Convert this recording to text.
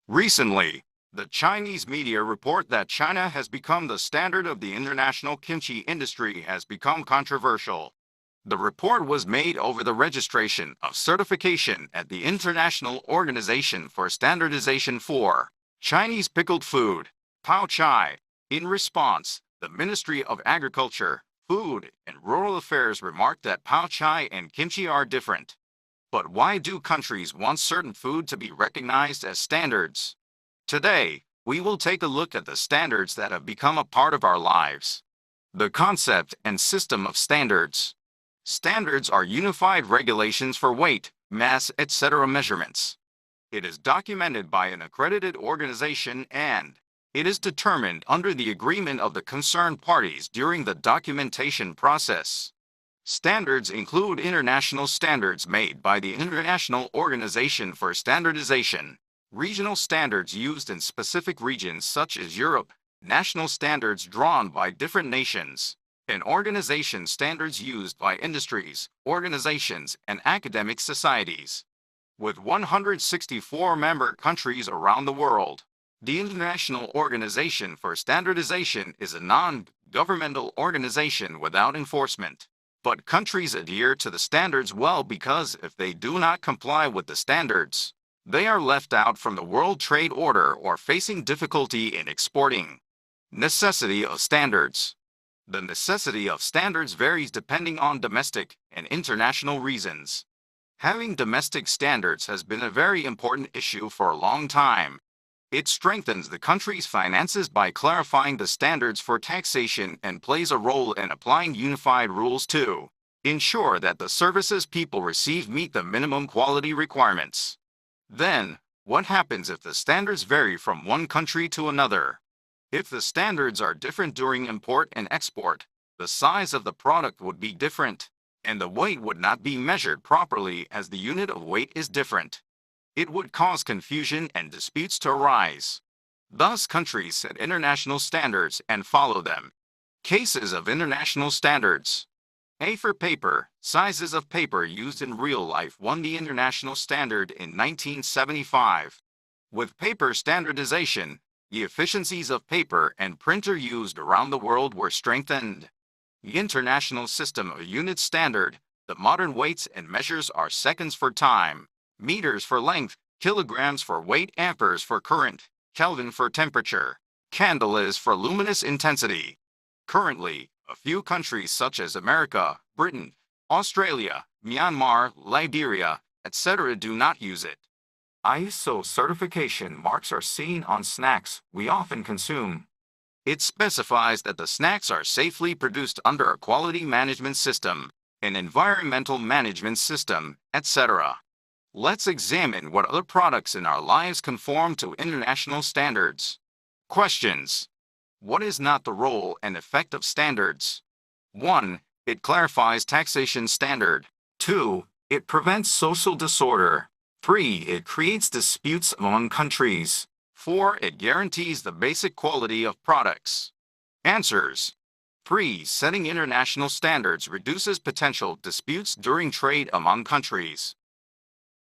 Recently, the Chinese media report that China has become the standard of the international kimchi industry has become controversial. The report was made over the registration of certification at the International Organization for Standardization for Chinese Pickled Food, Pao Chai. In response, the Ministry of Agriculture, Food, and Rural Affairs remarked that Pao Chai and kimchi are different. But why do countries want certain food to be recognized as standards? Today, we will take a look at the standards that have become a part of our lives. The concept and system of standards. Standards are unified regulations for weight, mass, etc. measurements. It is documented by an accredited organization and it is determined under the agreement of the concerned parties during the documentation process. Standards include international standards made by the International Organization for Standardization, regional standards used in specific regions such as Europe, national standards drawn by different nations, and organization standards used by industries, organizations, and academic societies. With 164 member countries around the world, the International Organization for Standardization is a non-governmental organization without enforcement. But countries adhere to the standards well because if they do not comply with the standards, they are left out from the World Trade Order or facing difficulty in exporting. Necessity of standards. The necessity of standards varies depending on domestic and international reasons. Having domestic standards has been a very important issue for a long time. It strengthens the country's finances by clarifying the standards for taxation and plays a role in applying unified rules to ensure that the services people receive meet the minimum quality requirements. Then, what happens if the standards vary from one country to another? If the standards are different during import and export, the size of the product would be different, and the weight would not be measured properly as the unit of weight is different. It would cause confusion and disputes to arise. Thus, countries set international standards and follow them. Cases of international standards. A for paper, sizes of paper used in real life won the international standard in 1975. With paper standardization, the efficiencies of paper and printer used around the world were strengthened. The international system of unit standard, the modern weights and measures are seconds for time, meters for length, kilograms for weight, amperes for current, Kelvin for temperature, candela for luminous intensity. Currently, a few countries such as America, Britain, Australia, Myanmar, Liberia, etc. do not use it. ISO certification marks are seen on snacks we often consume. It specifies that the snacks are safely produced under a quality management system, an environmental management system, etc. Let's examine what other products in our lives conform to international standards. Questions. What is not the role and effect of standards? 1. It clarifies taxation standard. 2. It prevents social disorder. 3. It creates disputes among countries. 4. It guarantees the basic quality of products. Answers. 3. Setting international standards reduces potential disputes during trade among countries.